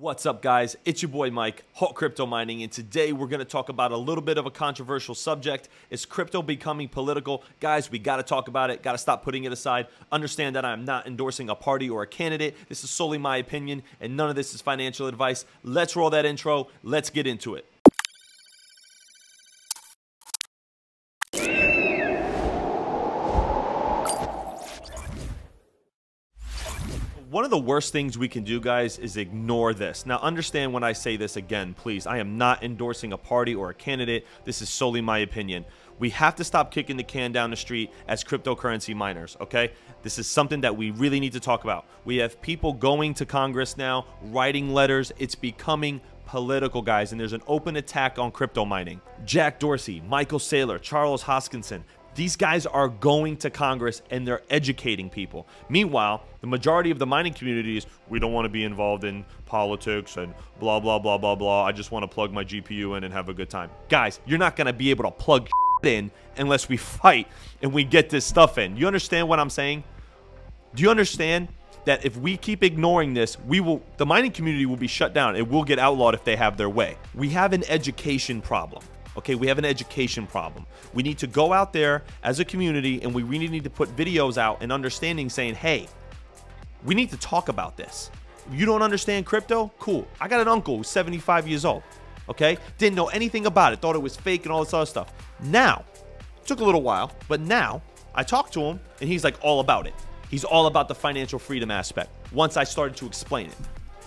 What's up, guys? It's your boy Mike, Hot Crypto Mining, and today we're going to talk about a little bit of a controversial subject. Is crypto becoming political? Guys, we got to talk about it. Got to stop putting it aside. Understand that I'm not endorsing a party or a candidate. This is solely my opinion, and none of this is financial advice. Let's roll that intro. Let's get into it. One of the worst things we can do, guys, is ignore this. Now, understand when I say this again, please. I am not endorsing a party or a candidate. This is solely my opinion. We have to stop kicking the can down the street as cryptocurrency miners, okay? This is something that we really need to talk about. We have people going to Congress now, writing letters. It's becoming political, guys, and there's an open attack on crypto mining. Jack Dorsey, Michael Saylor, Charles Hoskinson, these guys are going to Congress and they're educating people. Meanwhile, the majority of the mining community is, we don't want to be involved in politics and blah, blah, blah, blah, blah. I just want to plug my GPU in and have a good time. Guys, you're not going to be able to plug in unless we fight and we get this stuff in. You understand what I'm saying? Do you understand that if we keep ignoring this, the mining community will be shut down? It will get outlawed if they have their way. We have an education problem. Okay, we have an education problem. We need to go out there as a community and we really need to put videos out and understanding saying, hey, we need to talk about this. You don't understand crypto? Cool. I got an uncle who's 75 years old, okay? Didn't know anything about it, thought it was fake and all this other stuff. Now, it took a little while, but now I talked to him and he's like all about it. He's all about the financial freedom aspect once I started to explain it.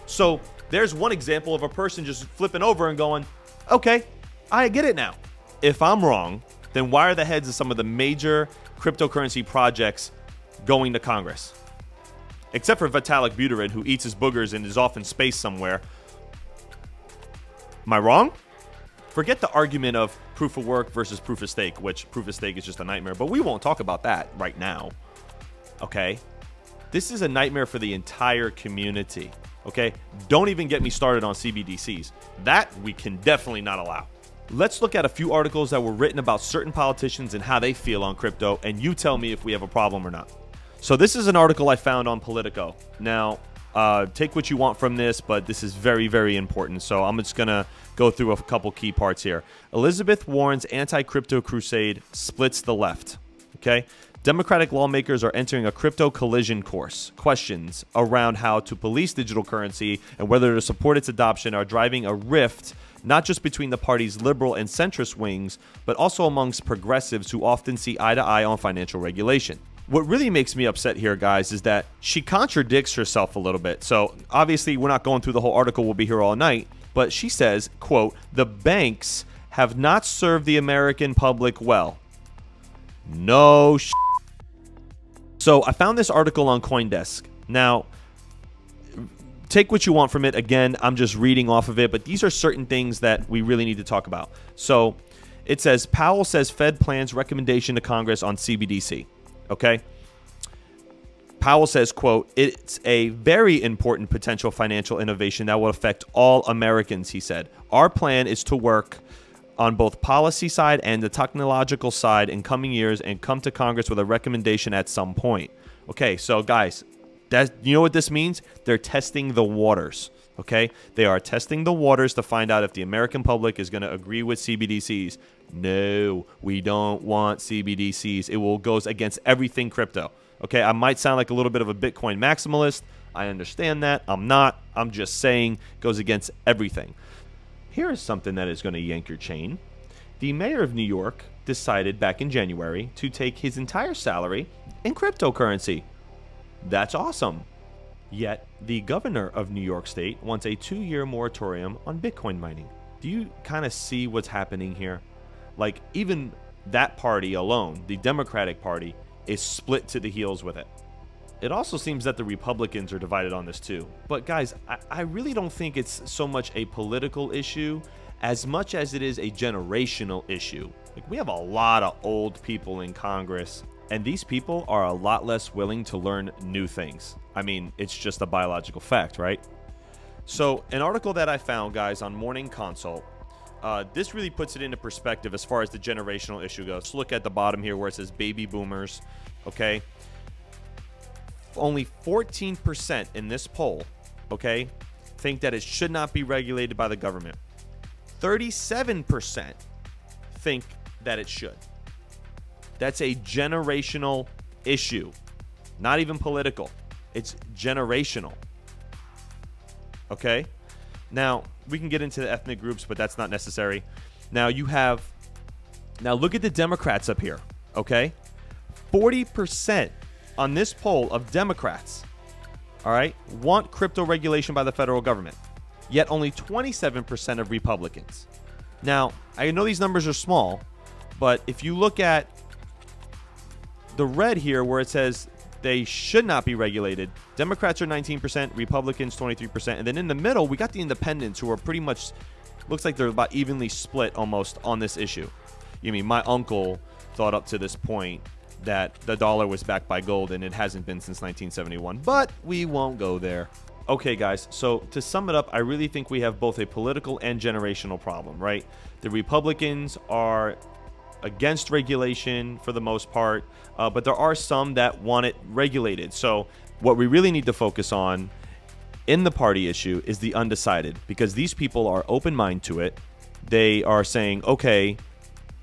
So there's one example of a person just flipping over and going, okay, I get it now. If I'm wrong, then why are the heads of some of the major cryptocurrency projects going to Congress? Except for Vitalik Buterin, who eats his boogers and is off in space somewhere. Am I wrong? Forget the argument of proof of work versus proof of stake, which proof of stake is just a nightmare, but we won't talk about that right now. Okay? This is a nightmare for the entire community. Okay? Don't even get me started on CBDCs. That we can definitely not allow. Let's look at a few articles that were written about certain politicians and how they feel on crypto, and you tell me if we have a problem or not. So this is an article I found on Politico. Now, take what you want from this, but this is very, very important. So I'm just going to go through a couple key parts here. Elizabeth Warren's anti-crypto crusade splits the left. Okay? Democratic lawmakers are entering a crypto collision course. Questions around how to police digital currency and whether to support its adoption are driving a rift not just between the party's liberal and centrist wings, but also amongst progressives who often see eye to eye on financial regulation. What really makes me upset here, guys, is that she contradicts herself a little bit. So obviously we're not going through the whole article. We'll be here all night. But she says, quote, the banks have not served the American public well. No shit. So I found this article on CoinDesk. Now, take what you want from it. Again, I'm just reading off of it, but these are certain things that we really need to talk about. So it says, Powell says Fed plans recommendation to Congress on CBDC. Okay. Powell says, quote, it's a very important potential financial innovation that will affect all Americans, he said. Our plan is to work on both policy side and the technological side in coming years and come to Congress with a recommendation at some point. Okay, so guys, you know what this means? They're testing the waters, okay? They are testing the waters to find out if the American public is going to agree with CBDCs. No, we don't want CBDCs. It goes against everything crypto, okay? I might sound like a little bit of a Bitcoin maximalist. I understand that. I'm not. I'm just saying it goes against everything. Here is something that is going to yank your chain. The mayor of New York decided back in January to take his entire salary in cryptocurrency. That's awesome. Yet, the governor of New York State wants a 2-year moratorium on Bitcoin mining. Do you kind of see what's happening here? Like, even that party alone, the Democratic Party, is split to the heels with it. It also seems that the Republicans are divided on this too. But guys, I really don't think it's so much a political issue as much as it is a generational issue. Like, we have a lot of old people in Congress, and these people are a lot less willing to learn new things. I mean, it's just a biological fact, right? So an article that I found, guys, on Morning Consult, this really puts it into perspective as far as the generational issue goes. Let's look at the bottom here where it says baby boomers, okay? Only 14% in this poll, okay, think that it should not be regulated by the government. 37% think that it should. That's a generational issue. Not even political. It's generational. Okay? Now, we can get into the ethnic groups, but that's not necessary. Now, look at the Democrats up here. Okay? 40% on this poll of Democrats, all right, want crypto regulation by the federal government. Yet only 27% of Republicans. Now, I know these numbers are small, but if you look at the red here where it says they should not be regulated, Democrats are 19%, Republicans 23%, and then in the middle, we got the independents who are pretty much, looks like they're about evenly split almost on this issue. You mean, my uncle thought up to this point that the dollar was backed by gold, and it hasn't been since 1971, but we won't go there. Okay, guys, so to sum it up, I really think we have both a political and generational problem, right? The Republicans are against regulation for the most part, but there are some that want it regulated. So what we really need to focus on in the party issue is the undecided, because these people are open-minded to it. They are saying, okay,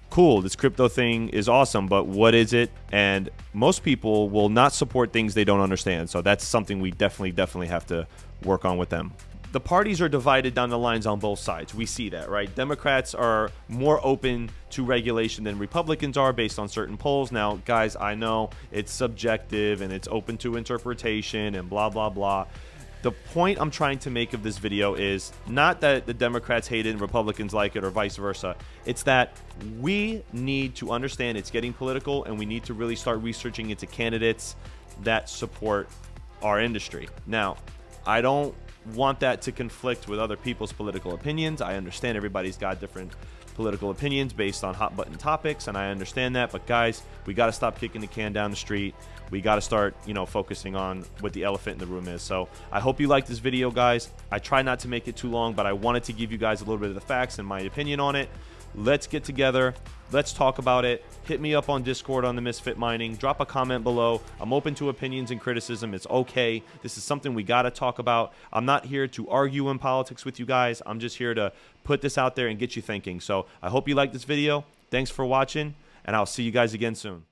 cool, this crypto thing is awesome, but what is it? And most people will not support things they don't understand. So that's something we definitely have to work on with them. The parties are divided down the lines on both sides. We see that, right? Democrats are more open to regulation than Republicans are based on certain polls. Now, guys, I know it's subjective and it's open to interpretation and blah, blah, blah. The point I'm trying to make of this video is not that the Democrats hate it and Republicans like it or vice versa. It's that we need to understand it's getting political, and we need to really start researching into candidates that support our industry. Now, I don't want that to conflict with other people's political opinions. I understand everybody's got different political opinions based on hot button topics, and I understand that, but guys, we got to stop kicking the can down the street. We got to start, focusing on what the elephant in the room is. So I hope you liked this video, guys. I try not to make it too long, but I wanted to give you guys a little bit of the facts and my opinion on it. Let's get together. Let's talk about it. Hit me up on Discord on the Misfit Mining. Drop a comment below. I'm open to opinions and criticism. It's okay. This is something we got to talk about. I'm not here to argue in politics with you guys. I'm just here to put this out there and get you thinking. So I hope you liked this video. Thanks for watching, and I'll see you guys again soon.